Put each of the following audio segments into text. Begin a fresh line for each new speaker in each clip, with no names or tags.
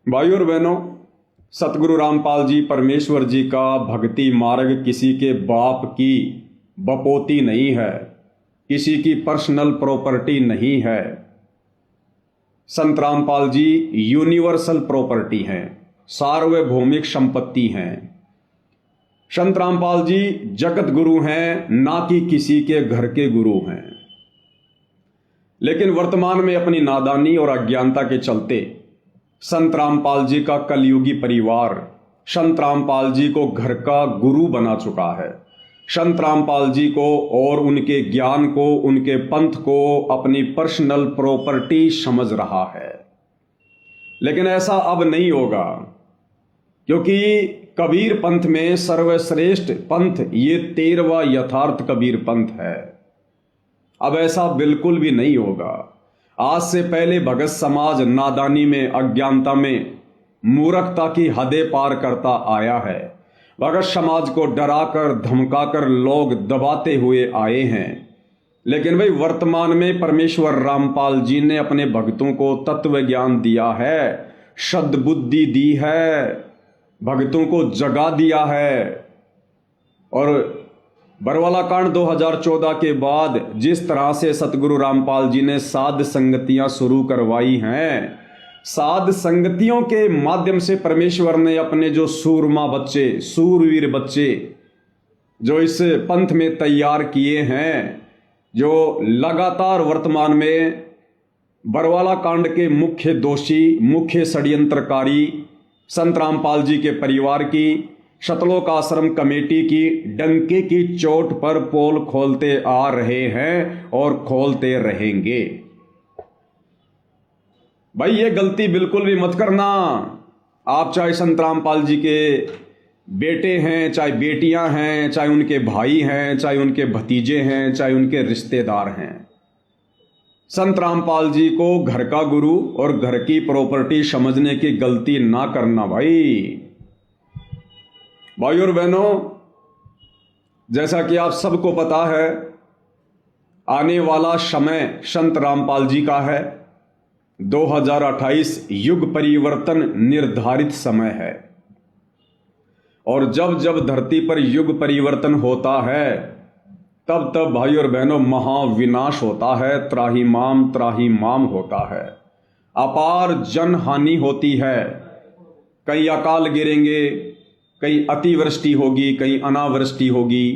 भाई और बहनों, सतगुरु रामपाल जी परमेश्वर जी का भक्ति मार्ग किसी के बाप की बपोती नहीं है, किसी की पर्सनल प्रॉपर्टी नहीं है। संत रामपाल जी यूनिवर्सल प्रॉपर्टी हैं, सार्वभौमिक संपत्ति हैं। संत रामपाल जी जगत गुरु हैं, ना कि किसी के घर के गुरु हैं। लेकिन वर्तमान में अपनी नादानी और अज्ञानता के चलते संत रामपाल जी का कलयुगी परिवार संत रामपाल जी को घर का गुरु बना चुका है। संत रामपाल जी को और उनके ज्ञान को, उनके पंथ को अपनी पर्सनल प्रॉपर्टी समझ रहा है। लेकिन ऐसा अब नहीं होगा, क्योंकि कबीर पंथ में सर्वश्रेष्ठ पंथ ये 13वां यथार्थ कबीर पंथ है। अब ऐसा बिल्कुल भी नहीं होगा। आज से पहले भगत समाज नादानी में, अज्ञानता में, मूर्खता की हदें पार करता आया है। भगत समाज को डराकर धमकाकर लोग दबाते हुए आए हैं। लेकिन भाई वर्तमान में परमेश्वर रामपाल जी ने अपने भक्तों को तत्व ज्ञान दिया है, सद्बुद्धि दी है, भक्तों को जगा दिया है। और बरवाला कांड 2014 के बाद जिस तरह से सतगुरु रामपाल जी ने साध संगतियां शुरू करवाई हैं, साध संगतियों के माध्यम से परमेश्वर ने अपने जो सूरमा बच्चे, सूरवीर बच्चे जो इस पंथ में तैयार किए हैं, जो लगातार वर्तमान में बरवाला कांड के मुख्य दोषी, मुख्य षड्यंत्रकारी संत रामपाल जी के परिवार की, शतलोक आश्रम कमेटी की डंके की चोट पर पोल खोलते आ रहे हैं और खोलते रहेंगे। भाई ये गलती बिल्कुल भी मत करना। आप चाहे संत रामपाल जी के बेटे हैं, चाहे बेटियां हैं, चाहे उनके भाई हैं, चाहे उनके भतीजे हैं, चाहे उनके रिश्तेदार हैं, संत रामपाल जी को घर का गुरु और घर की प्रॉपर्टी समझने की गलती ना करना। भाई और बहनों, जैसा कि आप सबको पता है, आने वाला समय संत रामपाल जी का है। 2028 युग परिवर्तन निर्धारित समय है। और जब जब धरती पर युग परिवर्तन होता है, तब तब भाई और बहनों महाविनाश होता है, त्राही माम होता है, अपार जन हानि होती है। कई अकाल गिरेंगे, कहीं अतिवृष्टि होगी, कहीं अनावृष्टि होगी,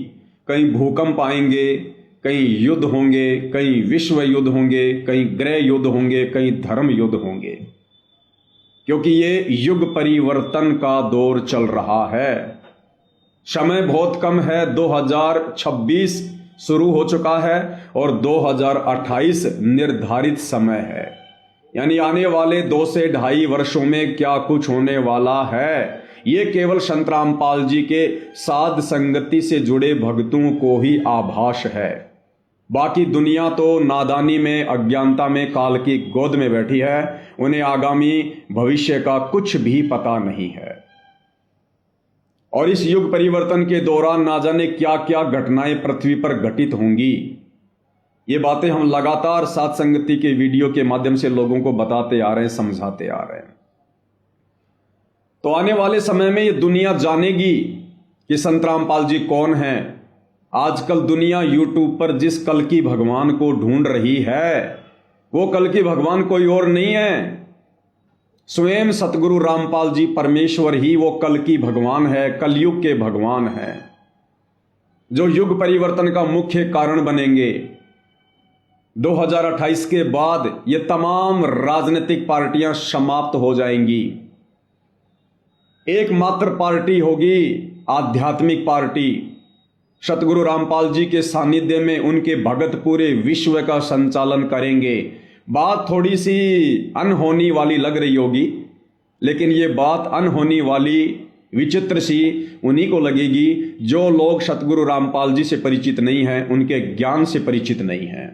कहीं भूकंप आएंगे, कहीं युद्ध होंगे, कहीं विश्व युद्ध होंगे, कहीं गृह युद्ध होंगे, कहीं धर्म युद्ध होंगे, क्योंकि ये युग परिवर्तन का दौर चल रहा है। समय बहुत कम है। 2026 शुरू हो चुका है और 2028 निर्धारित समय है। यानी आने वाले 2 से 2.5 वर्षों में क्या कुछ होने वाला है, ये केवल संत रामपाल जी के साध संगति से जुड़े भक्तों को ही आभास है। बाकी दुनिया तो नादानी में, अज्ञानता में, काल की गोद में बैठी है। उन्हें आगामी भविष्य का कुछ भी पता नहीं है। और इस युग परिवर्तन के दौरान ना जाने क्या क्या घटनाएं पृथ्वी पर घटित होंगी। ये बातें हम लगातार साध संगति के वीडियो के माध्यम से लोगों को बताते आ रहे हैं, समझाते आ रहे हैं। तो आने वाले समय में ये दुनिया जानेगी कि संत रामपाल जी कौन हैं। आजकल दुनिया यूट्यूब पर जिस कल की भगवान को ढूंढ रही है, वो कल की भगवान कोई और नहीं है, स्वयं सतगुरु रामपाल जी परमेश्वर ही वो कल की भगवान है, कलयुग के भगवान है, जो युग परिवर्तन का मुख्य कारण बनेंगे। 2028 के बाद ये तमाम राजनीतिक पार्टियां समाप्त हो जाएंगी। एकमात्र पार्टी होगी आध्यात्मिक पार्टी। सतगुरु रामपाल जी के सानिध्य में उनके भगत पूरे विश्व का संचालन करेंगे। बात थोड़ी सी अनहोनी वाली लग रही होगी, लेकिन ये बात अनहोनी वाली, विचित्र सी उन्हीं को लगेगी जो लोग सतगुरु रामपाल जी से परिचित नहीं हैं, उनके ज्ञान से परिचित नहीं हैं।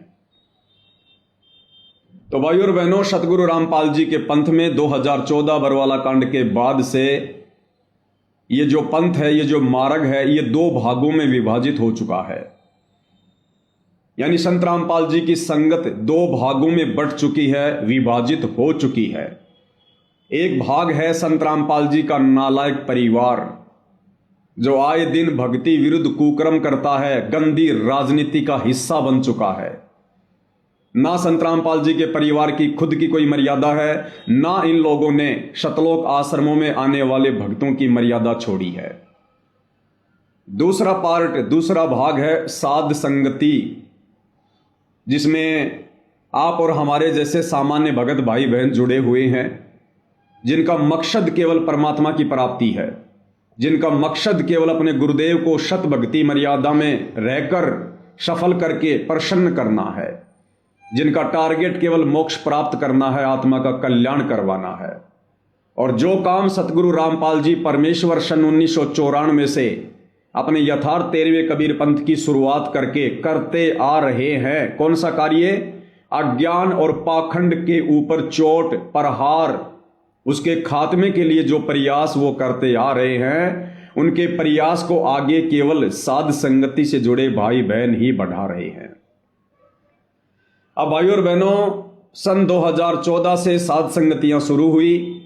तो भाई और बहनों, सतगुरु रामपाल जी के पंथ में 2014 बरवाला कांड के बाद से ये जो पंथ है, ये जो मार्ग है, ये 2 भागों में विभाजित हो चुका है। यानी संत रामपाल जी की संगत 2 भागों में बंट चुकी है, विभाजित हो चुकी है। एक भाग है संत रामपाल जी का नालायक परिवार, जो आए दिन भक्ति विरुद्ध कुकर्म करता है, गंदी राजनीति का हिस्सा बन चुका है। ना संत रामपाल जी के परिवार की खुद की कोई मर्यादा है, ना इन लोगों ने शतलोक आश्रमों में आने वाले भक्तों की मर्यादा छोड़ी है। दूसरा भाग है साध संगति, जिसमें आप और हमारे जैसे सामान्य भगत भाई बहन जुड़े हुए हैं, जिनका मकसद केवल परमात्मा की प्राप्ति है, जिनका मकसद केवल अपने गुरुदेव को शत भक्ति मर्यादा में रहकर सफल करके प्रसन्न करना है, जिनका टारगेट केवल मोक्ष प्राप्त करना है, आत्मा का कल्याण करवाना है। और जो काम सतगुरु रामपाल जी परमेश्वर सन 1994 से अपने यथार्थ 13वें कबीर पंथ की शुरुआत करके करते आ रहे हैं, कौन सा कार्य? अज्ञान और पाखंड के ऊपर चोट प्रहार, उसके खात्मे के लिए जो प्रयास वो करते आ रहे हैं, उनके प्रयास को आगे केवल साध संगति से जुड़े भाई बहन ही बढ़ा रहे हैं। अब भाइयों और बहनों, सन 2014 से साध संगतियां शुरू हुई।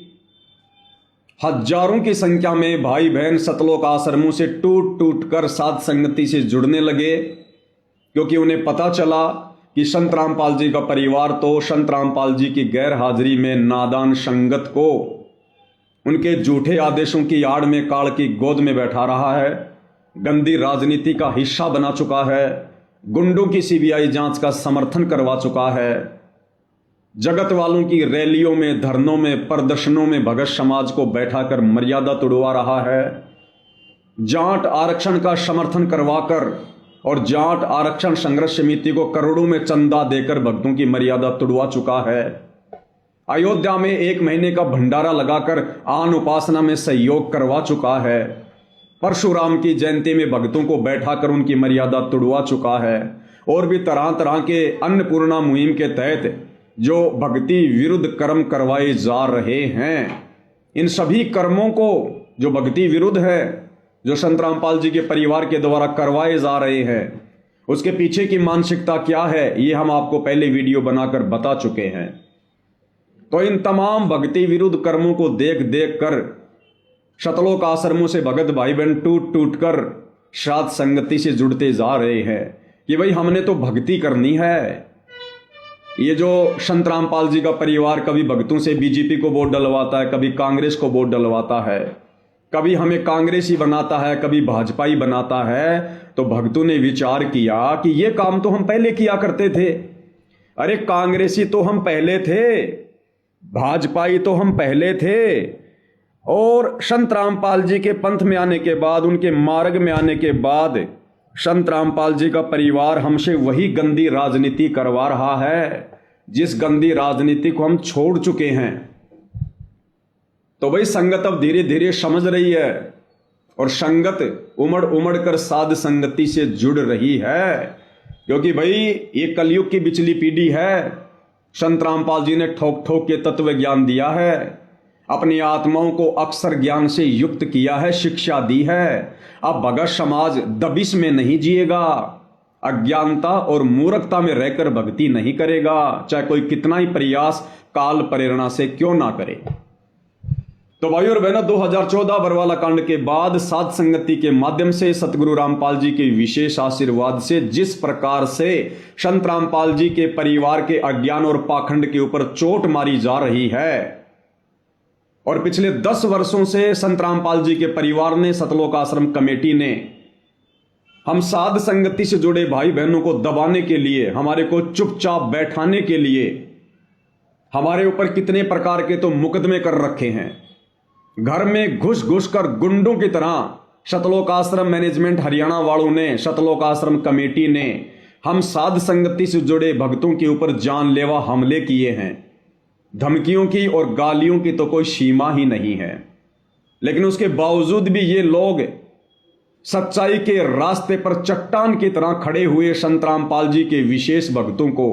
हजारों की संख्या में भाई बहन सतलोक आश्रमों से टूट टूट कर साध संगति से जुड़ने लगे, क्योंकि उन्हें पता चला कि संत रामपाल जी का परिवार तो संत रामपाल जी की गैर हाजिरी में नादान संगत को उनके झूठे आदेशों की आड़ में काल की गोद में बैठा रहा है, गंदी राजनीति का हिस्सा बना चुका है, गुंडों की सीबीआई जांच का समर्थन करवा चुका है, जगत वालों की रैलियों में, धरनों में, प्रदर्शनों में भगत समाज को बैठाकर मर्यादा तोड़वा रहा है, जाट आरक्षण का समर्थन करवाकर और जाट आरक्षण संघर्ष समिति को करोड़ों में चंदा देकर भक्तों की मर्यादा तोड़वा चुका है, अयोध्या में 1 महीने का भंडारा लगाकर आन उपासना में सहयोग करवा चुका है, परशुराम की जयंती में भक्तों को बैठाकर उनकी मर्यादा तोड़वा चुका है, और भी तरह तरह के अन्नपूर्णा मुहिम के तहत जो भक्ति विरुद्ध कर्म करवाए जा रहे हैं, इन सभी कर्मों को जो भक्ति विरुद्ध है, जो संत रामपाल जी के परिवार के द्वारा करवाए जा रहे हैं, उसके पीछे की मानसिकता क्या है, ये हम आपको पहले वीडियो बनाकर बता चुके हैं। तो इन तमाम भक्ति विरुद्ध कर्मों को देख देख कर शतलोक आश्रमों से भगत भाई बहन टूट टूट कर साध संगति से जुड़ते जा रहे हैं कि भाई हमने तो भक्ति करनी है। ये जो संत रामपाल जी का परिवार कभी भक्तों से बीजेपी को वोट डलवाता है, कभी कांग्रेस को वोट डलवाता है, कभी हमें कांग्रेसी बनाता है, कभी भाजपा ही बनाता है, तो भक्तों ने विचार किया कि ये काम तो हम पहले किया करते थे। अरे कांग्रेसी तो हम पहले थे, भाजपाई तो हम पहले थे, और संत रामपाल जी के पंथ में आने के बाद, उनके मार्ग में आने के बाद संत रामपाल जी का परिवार हमसे वही गंदी राजनीति करवा रहा है, जिस गंदी राजनीति को हम छोड़ चुके हैं। तो भाई संगत अब धीरे धीरे समझ रही है, और संगत उमड़ उमड़ कर साध संगति से जुड़ रही है, क्योंकि भाई ये कलयुग की बिचली पीढ़ी है। संत रामपाल जी ने ठोक ठोक के तत्व ज्ञान दिया है, अपनी आत्माओं को अक्षर ज्ञान से युक्त किया है, शिक्षा दी है। अब भगत समाज दबिश में नहीं जिएगा, अज्ञानता और मूर्खता में रहकर भक्ति नहीं करेगा, चाहे कोई कितना ही प्रयास काल प्रेरणा से क्यों ना करे। तो भाइयों और बहनों, 2014 बरवाला कांड के बाद साध संगति के माध्यम से सतगुरु रामपाल जी के विशेष आशीर्वाद से जिस प्रकार से संत रामपाल जी के परिवार के अज्ञान और पाखंड के ऊपर चोट मारी जा रही है, और पिछले 10 वर्षों से संत रामपाल जी के परिवार ने, सतलोक आश्रम कमेटी ने हम साध संगति से जुड़े भाई बहनों को दबाने के लिए, हमारे को चुपचाप बैठाने के लिए हमारे ऊपर कितने प्रकार के तो मुकदमे कर रखे हैं। घर में घुस घुस कर गुंडों की तरह सतलोक आश्रम मैनेजमेंट हरियाणा वालों ने, सतलोक आश्रम कमेटी ने हम साध संगति से जुड़े भक्तों के ऊपर जानलेवा हमले किए हैं। धमकियों की और गालियों की तो कोई सीमा ही नहीं है, लेकिन उसके बावजूद भी ये लोग सच्चाई के रास्ते पर चट्टान की तरह खड़े हुए संत रामपाल जी के विशेष भक्तों को,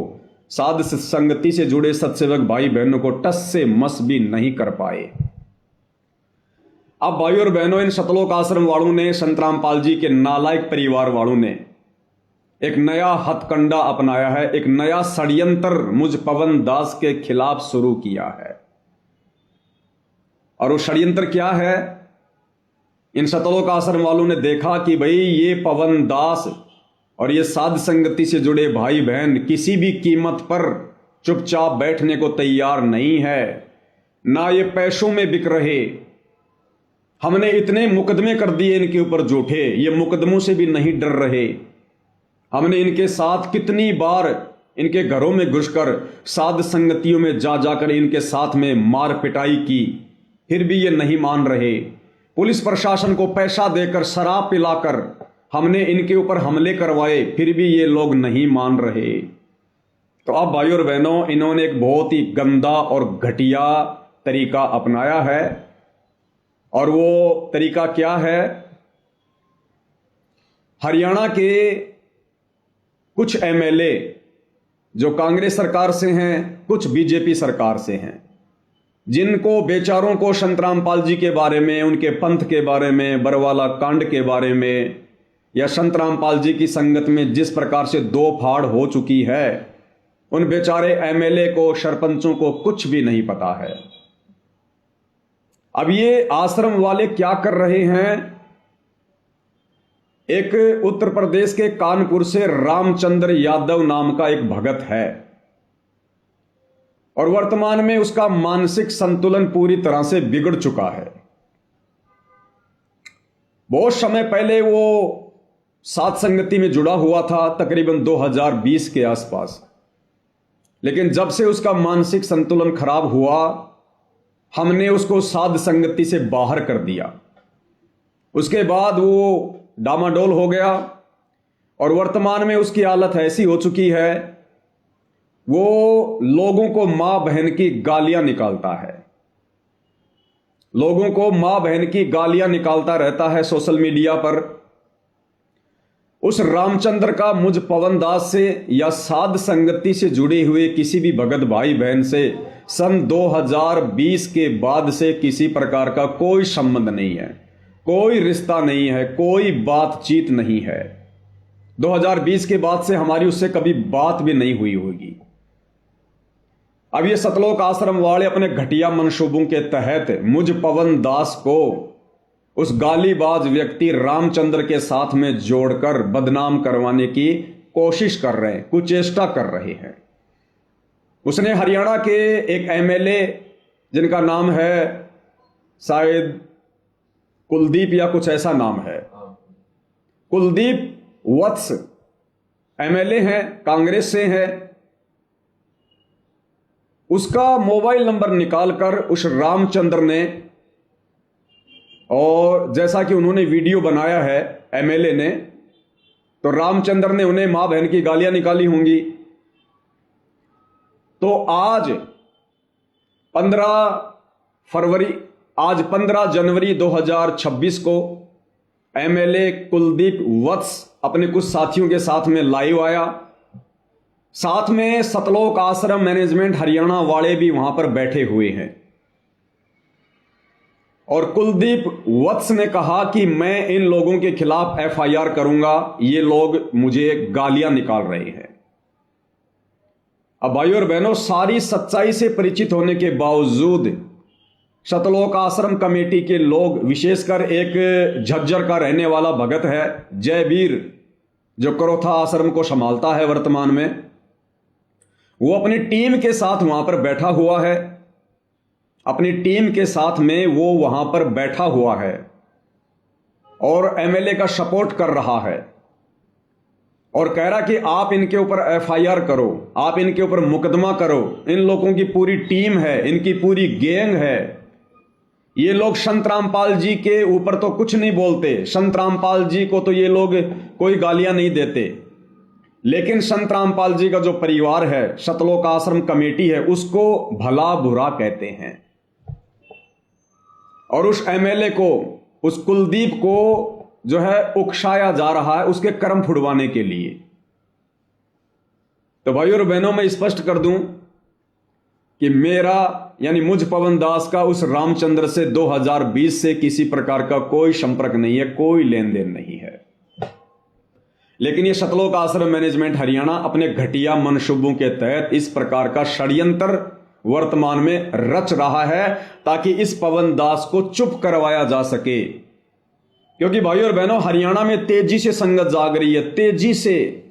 साध संगति से जुड़े सत्सेवक भाई बहनों को टस से मस भी नहीं कर पाए। अब भाइयों और बहनों, इन सतलोक आश्रम वालों ने, संत रामपाल जी के नालायक परिवार वालों ने एक नया हथकंडा अपनाया है, एक नया षड्यंत्र मुझ पवन दास के खिलाफ शुरू किया है। और वो षड्यंत्र क्या है? इन सतलोक आश्रम वालों ने देखा कि भाई ये पवन दास और ये साध संगति से जुड़े भाई बहन किसी भी कीमत पर चुपचाप बैठने को तैयार नहीं है, ना ये पैसों में बिक रहे। हमने इतने मुकदमे कर दिए इनके ऊपर झूठे, ये मुकदमों से भी नहीं डर रहे। हमने इनके साथ कितनी बार इनके घरों में घुसकर साध संगतियों में जा जाकर इनके साथ में मार पिटाई की, फिर भी ये नहीं मान रहे। पुलिस प्रशासन को पैसा देकर शराब पिलाकर हमने इनके ऊपर हमले करवाए, फिर भी ये लोग नहीं मान रहे। तो अब भाई और बहनों, इन्होंने एक बहुत ही गंदा और घटिया तरीका अपनाया है। और वो तरीका क्या है? हरियाणा के कुछ एमएलए जो कांग्रेस सरकार से हैं, कुछ बीजेपी सरकार से हैं, जिनको बेचारों को संत रामपाल जी के बारे में, उनके पंथ के बारे में, बरवाला कांड के बारे में, या संत रामपाल जी की संगत में जिस प्रकार से दो फाड़ हो चुकी है, उन बेचारे एमएलए को, सरपंचों को कुछ भी नहीं पता है। अब ये आश्रम वाले क्या कर रहे हैं? एक उत्तर प्रदेश के कानपुर से रामचंद्र यादव नाम का एक भगत है और वर्तमान में उसका मानसिक संतुलन पूरी तरह से बिगड़ चुका है। बहुत समय पहले वो साध संगति में जुड़ा हुआ था, तकरीबन 2020 के आसपास। लेकिन जब से उसका मानसिक संतुलन खराब हुआ, हमने उसको साध संगति से बाहर कर दिया। उसके बाद वो डामाडोल हो गया और वर्तमान में उसकी हालत ऐसी हो चुकी है, वो लोगों को मां बहन की गालियां निकालता है, लोगों को मां बहन की गालियां निकालता रहता है सोशल मीडिया पर। उस रामचंद्र का मुझ पवन दास से या साध संगति से जुड़े हुए किसी भी भगत भाई बहन से सन 2020 के बाद से किसी प्रकार का कोई संबंध नहीं है, कोई रिश्ता नहीं है, कोई बातचीत नहीं है। 2020 के बाद से हमारी उससे कभी बात भी नहीं हुई होगी। अब ये सतलोक आश्रम वाले अपने घटिया मंसूबों के तहत मुझ पवन दास को उस गालीबाज व्यक्ति रामचंद्र के साथ में जोड़कर बदनाम करवाने की कोशिश कर रहे हैं, कुचेष्टा कर रहे हैं। उसने हरियाणा के एक एमएलए, जिनका नाम है शायद कुलदीप या कुछ ऐसा नाम है, कुलदीप वत्स एमएलए हैं, कांग्रेस से है, उसका मोबाइल नंबर निकालकर उस रामचंद्र ने, और जैसा कि उन्होंने वीडियो बनाया है एमएलए ने, तो रामचंद्र ने उन्हें मां बहन की गालियां निकाली होंगी। तो आज 15 जनवरी 2026 को एमएलए कुलदीप वत्स अपने कुछ साथियों के साथ में लाइव आया। साथ में सतलोक आश्रम मैनेजमेंट हरियाणा वाले भी वहां पर बैठे हुए हैं। और कुलदीप वत्स ने कहा कि मैं इन लोगों के खिलाफ एफआईआर करूंगा, ये लोग मुझे गालियां निकाल रहे हैं। अब भाइयों और बहनों, सारी सच्चाई से परिचित होने के बावजूद सतलोक आश्रम कमेटी के लोग, विशेषकर एक झज्जर का रहने वाला भगत है जयवीर, जो करोथा आश्रम को संभालता है वर्तमान में, वो अपनी टीम के साथ वहां पर बैठा हुआ है, अपनी टीम के साथ में वो वहां पर बैठा हुआ है और एमएलए का सपोर्ट कर रहा है और कह रहा कि आप इनके ऊपर एफआईआर करो, आप इनके ऊपर मुकदमा करो, इन लोगों की पूरी टीम है, इनकी पूरी गैंग है। ये लोग संत रामपाल जी के ऊपर तो कुछ नहीं बोलते, संत रामपाल जी को तो ये लोग कोई गालियां नहीं देते, लेकिन संत रामपाल जी का जो परिवार है, सतलोक आश्रम कमेटी है, उसको भला बुरा कहते हैं। और उस एमएलए को, उस कुलदीप को जो है उकसाया जा रहा है उसके कर्म फुड़वाने के लिए। तो भाइयों और बहनों, मैं स्पष्ट कर दूं कि मेरा यानी मुझ पवन दास का उस रामचंद्र से 2020 से किसी प्रकार का कोई संपर्क नहीं है, कोई लेन देन नहीं है। लेकिन ये सतलोक आश्रम मैनेजमेंट हरियाणा अपने घटिया मनसूबों के तहत इस प्रकार का षड्यंत्र वर्तमान में रच रहा है ताकि इस पवन दास को चुप करवाया जा सके। क्योंकि भाई और बहनों, हरियाणा में तेजी से संगत जाग रही है, तेजी से।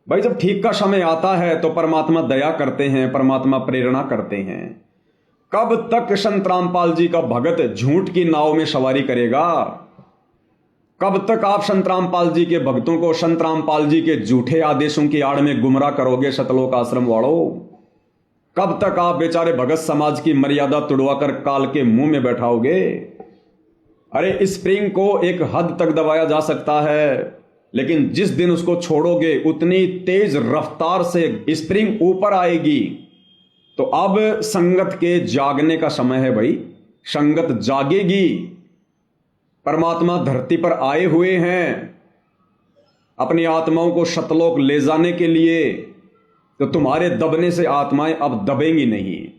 भाई जब ठीक का समय आता है तो परमात्मा दया करते हैं, परमात्मा प्रेरणा करते हैं। कब तक संत रामपाल जी का भगत झूठ की नाव में सवारी करेगा? कब तक आप संत रामपाल जी के भक्तों को संत रामपाल जी के झूठे आदेशों की आड़ में गुमराह करोगे सतलोक आश्रम वालों? कब तक आप बेचारे भगत समाज की मर्यादा तुड़वाकर काल के मुंह में बैठाओगे? अरे स्प्रिंग को एक हद तक दबाया जा सकता है, लेकिन जिस दिन उसको छोड़ोगे उतनी तेज रफ्तार से स्प्रिंग ऊपर आएगी। तो अब संगत के जागने का समय है भाई, संगत जागेगी। परमात्मा धरती पर आए हुए हैं अपनी आत्माओं को सतलोक ले जाने के लिए, तो तुम्हारे दबने से आत्माएं अब दबेंगी नहीं।